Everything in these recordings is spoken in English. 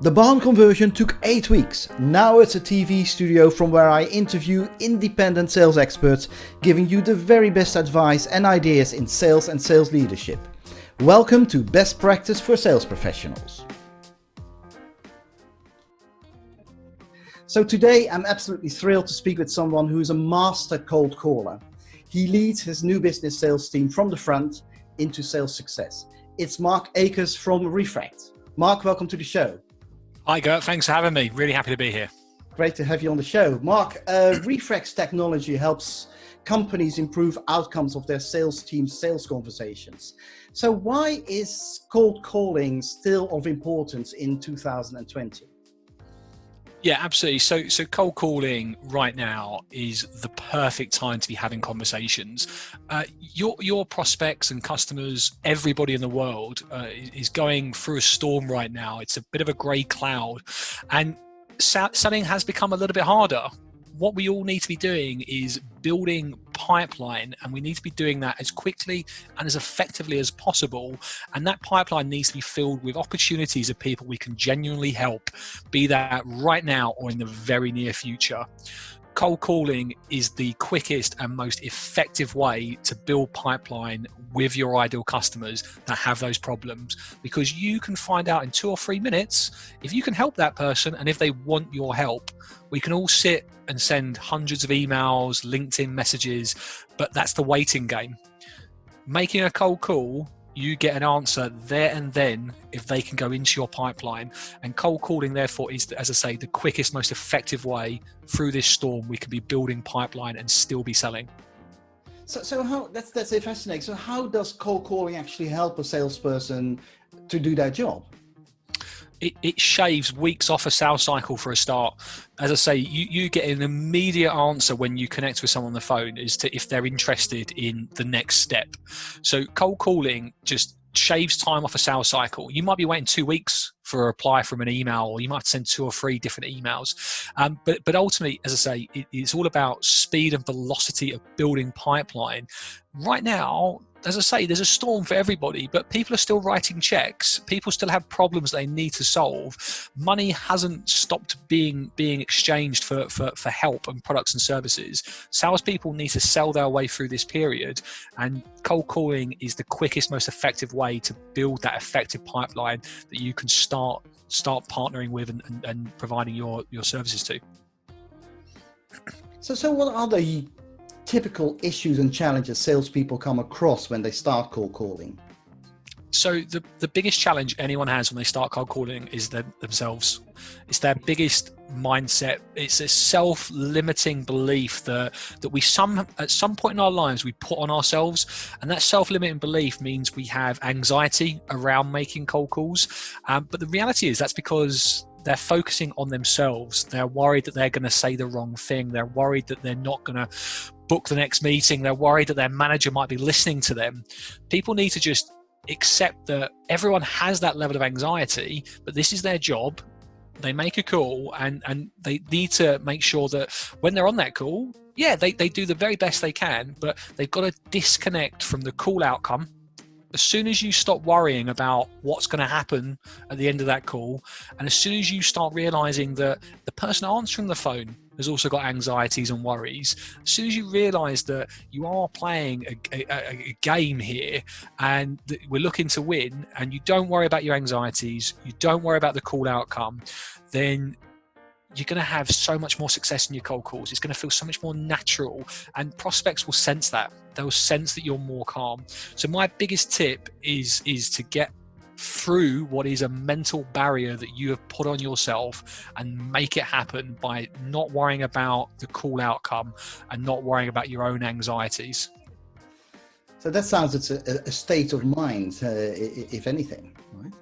The barn conversion took 8 weeks. Now it's a TV studio from where I interview independent sales experts, giving you the very best advice and ideas in sales and sales leadership. Welcome to Best Practice for Sales Professionals. So today I'm absolutely thrilled to speak with someone who's a master cold caller. He leads his new business sales team from the front into sales success. It's Mark Ackers from Refract. Mark, welcome to the show. Hi Gert, thanks for having me. Really happy to be here. Great to have you on the show. Mark, Refract's technology helps companies improve outcomes of their sales team's sales conversations. So why is cold calling still of importance in 2020? Yeah, absolutely. So cold calling right now is the perfect time to be having conversations. Your prospects and customers, everybody in the world is going through a storm right now. It's a bit of a grey cloud, and selling has become a little bit harder. What we all need to be doing is building pipeline, and we need to be doing that as quickly and as effectively as possible. And that pipeline needs to be filled with opportunities of people we can genuinely help, be that right now or in the very near future. Cold calling is the quickest and most effective way to build pipeline with your ideal customers that have those problems, because you can find out in 2 or 3 minutes if you can help that person and if they want your help. We can all sit and send hundreds of emails, LinkedIn messages, but that's the waiting game. Making a cold call, you get an answer there and then if they can go into your pipeline. And cold calling, therefore, is, as I say, the quickest, most effective way through this storm we can be building pipeline and still be selling. So how that's fascinating. So how does cold calling actually help a salesperson to do their job? It shaves weeks off a sales cycle for a start. As I say, you get an immediate answer when you connect with someone on the phone as to if they're interested in the next step. So cold calling just shaves time off a sales cycle. You might be waiting 2 weeks for a reply from an email, or you might send 2 or 3 different emails. But ultimately, as I say, it's all about speed and velocity of building pipeline. Right now, as I say, there's a storm for everybody, but people are still writing checks. People still have problems they need to solve. Money hasn't stopped being exchanged for help and products and services. Salespeople need to sell their way through this period, and cold calling is the quickest, most effective way to build that effective pipeline that you can start partnering with and providing your services to. So what are the typical issues and challenges salespeople come across when they start cold calling? So the biggest challenge anyone has when they start cold calling is themselves. It's their biggest mindset. It's a self-limiting belief that we at some point in our lives we put on ourselves, and that self-limiting belief means we have anxiety around making cold calls. But the reality is that's because they're focusing on themselves. They're worried that they're going to say the wrong thing. They're worried that they're not going to book the next meeting. They're worried that their manager might be listening to them. People need to just accept that everyone has that level of anxiety, but this is their job. They make a call, and they need to make sure that when they're on that call, they do the very best they can, but they've got to disconnect from the call outcome. As soon as you stop worrying about what's going to happen at the end of that call, and as soon as you start realizing that the person answering the phone has also got anxieties and worries, as soon as you realize that you are playing a game here and that we're looking to win, and you don't worry about your anxieties, you don't worry about the call outcome, then you're going to have so much more success in your cold calls. It's going to feel so much more natural, and prospects will sense that. They'll sense that you're more calm. So my biggest tip is to get through what is a mental barrier that you have put on yourself and make it happen by not worrying about the call outcome and not worrying about your own anxieties. So that sounds it's a state of mind, if anything, right?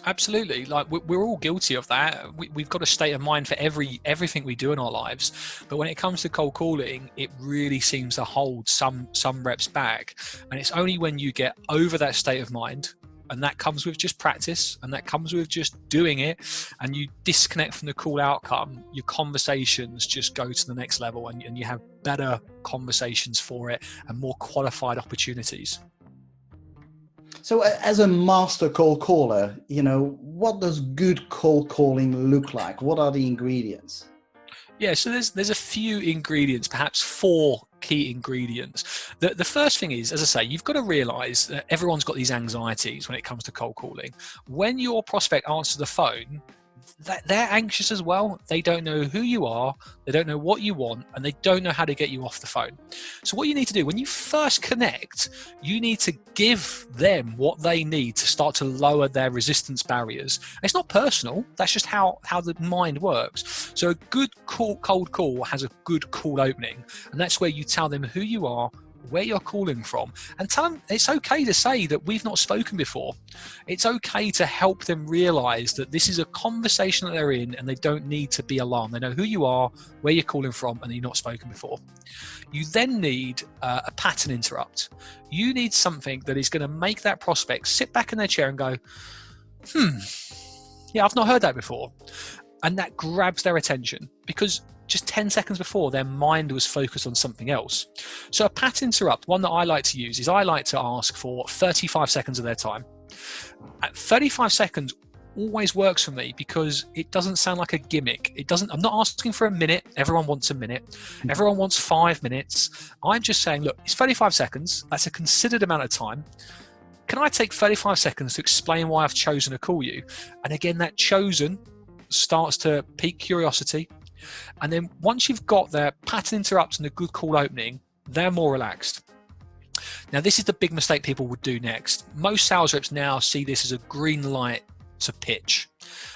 Absolutely. Like we're all guilty of that. We've got a state of mind for everything we do in our lives. But when it comes to cold calling, it really seems to hold some reps back. And it's only when you get over that state of mind, and that comes with just practice, and that comes with just doing it, and you disconnect from the call outcome, your conversations just go to the next level, and you have better conversations for it and more qualified opportunities. So as a master cold caller, what does good cold calling look like? What are the ingredients? Yeah, so there's a few ingredients, perhaps 4 key ingredients. The first thing is, as I say, you've got to realize that everyone's got these anxieties when it comes to cold calling. When your prospect answers the phone, they're anxious as well. They don't know who you are, they don't know what you want, and they don't know how to get you off the phone. So what you need to do when you first connect, you need to give them what they need to start to lower their resistance barriers. It's not personal, that's just how the mind works. So a good cold call has a good call opening, and that's where you tell them who you are, where you're calling from, and tell them it's okay to say that we've not spoken before. It's okay to help them realize that this is a conversation that they're in and they don't need to be alarmed. They know who you are, where you're calling from, and you've not spoken before. You then need a pattern interrupt. You need something that is going to make that prospect sit back in their chair and go, yeah, I've not heard that before. And that grabs their attention, because just 10 seconds before, their mind was focused on something else. So a pattern interrupt, one that I like to use, is I like to ask for 35 seconds of their time. At 35 seconds always works for me, because it doesn't sound like a gimmick. I'm not asking for a minute. Everyone wants a minute. Everyone wants 5 minutes. I'm just saying, look, it's 35 seconds. That's a considered amount of time. Can I take 35 seconds to explain why I've chosen to call you? And again, that chosen starts to pique curiosity. And then once you've got their pattern interrupt and a good call opening, they're more relaxed. Now, this is the big mistake people would do next. Most sales reps now see this as a green light to pitch.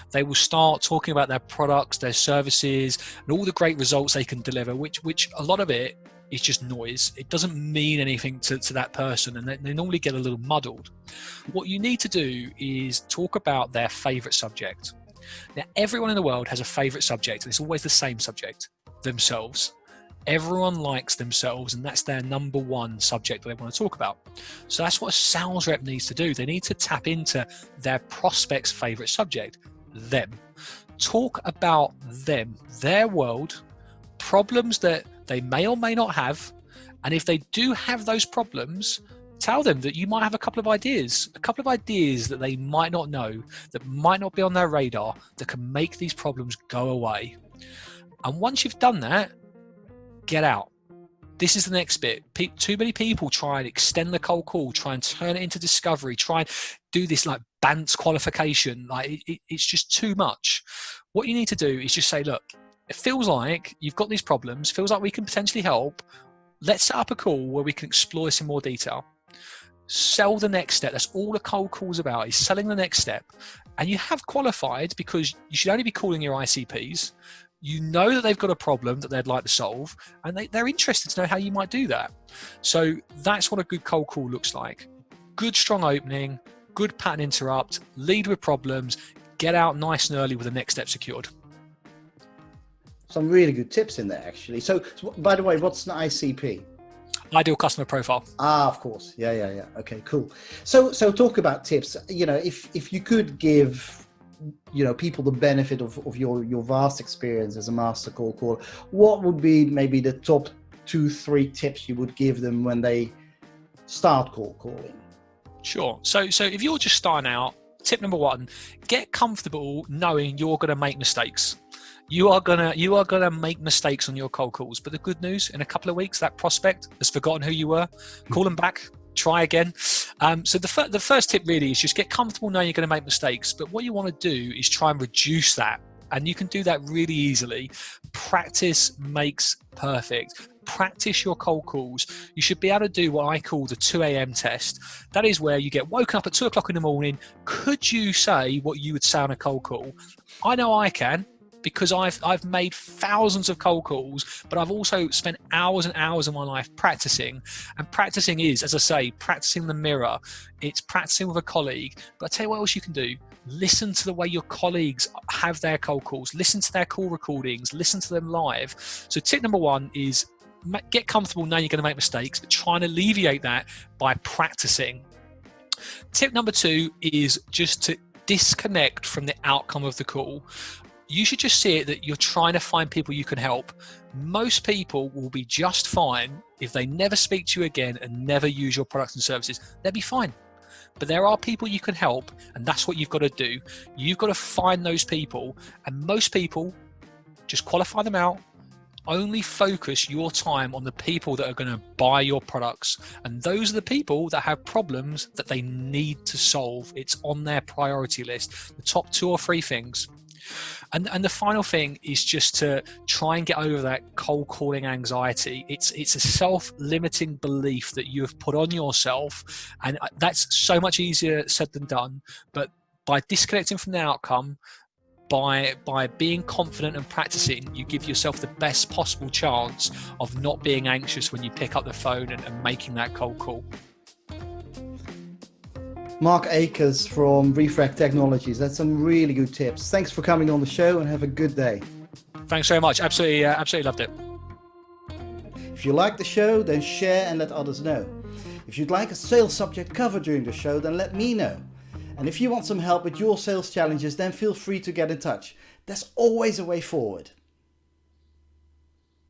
They will start talking about their products, their services, and all the great results they can deliver, which a lot of it is just noise. It doesn't mean anything to that person, and they normally get a little muddled. What you need to do is talk about their favorite subject. Now, everyone in the world has a favorite subject, and it's always the same subject: themselves. Everyone likes themselves, and that's their number one subject that they want to talk about. So that's what a sales rep needs to do. They need to tap into their prospect's favorite subject, them. Talk about them, their world, problems that they may or may not have, and if they do have those problems, tell them that you might have a couple of ideas that they might not know, that might not be on their radar, that can make these problems go away. And once you've done that, get out. This is the next bit. Too many people try and extend the cold call, try and turn it into discovery, try and do this like BANTS qualification. Like it's just too much. What you need to do is just say, look, it feels like you've got these problems, feels like we can potentially help. Let's set up a call where we can explore this in more detail. Sell the next step. That's all a cold call is about, is selling the next step. And you have qualified, because you should only be calling your ICPs. You know that they've got a problem that they'd like to solve, and they're interested to know how you might do that. So that's what a good cold call looks like. Good strong opening, good pattern interrupt, lead with problems, get out nice and early with the next step secured. Some really good tips in there, actually. So by the way, what's an ICP? Ideal customer profile. Of course. Yeah. Okay, cool. So talk about tips. If you could give, people the benefit of your vast experience as a master cold caller, what would be maybe the top 2-3 tips you would give them when they start cold calling? Sure. So if you're just starting out, tip number 1, get comfortable knowing you're going to make mistakes. You are gonna make mistakes on your cold calls, but the good news, in a couple of weeks, that prospect has forgotten who you were. Call them back, try again. So the first tip really is just get comfortable knowing you're going to make mistakes. But what you want to do is try and reduce that, and you can do that really easily. Practice makes perfect. Practice your cold calls. You should be able to do what I call the 2 a.m. test. That is where you get woken up at 2 o'clock in the morning. Could you say what you would say on a cold call? I know I can, because I've made thousands of cold calls, but I've also spent hours and hours of my life practicing. And practicing is, as I say, practicing the mirror. It's practicing with a colleague. But I'll tell you what else you can do. Listen to the way your colleagues have their cold calls. Listen to their call recordings. Listen to them live. So tip number 1 is get comfortable knowing you're going to make mistakes, but try and alleviate that by practicing. Tip number 2 is just to disconnect from the outcome of the call. You should just see it that you're trying to find people you can help. Most people will be just fine if they never speak to you again and never use your products and services. They'll be fine. but there are people you can help, and that's what you've got to do. You've got to find those people, and most people, just qualify them out. Only focus your time on the people that are going to buy your products, and those are the people that have problems that they need to solve. It's on their priority list, the top 2 or 3 things. And the final thing is just to try and get over that cold calling anxiety. It's a self-limiting belief that you have put on yourself, and that's so much easier said than done. But by disconnecting from the outcome, by being confident and practicing, you give yourself the best possible chance of not being anxious when you pick up the phone and making that cold call. Mark Ackers from Refract Technologies. That's some really good tips. Thanks for coming on the show, and have a good day. Thanks very much. Absolutely loved it. If you like the show, then share and let others know. If you'd like a sales subject covered during the show, then let me know. And if you want some help with your sales challenges, then feel free to get in touch. There's always a way forward.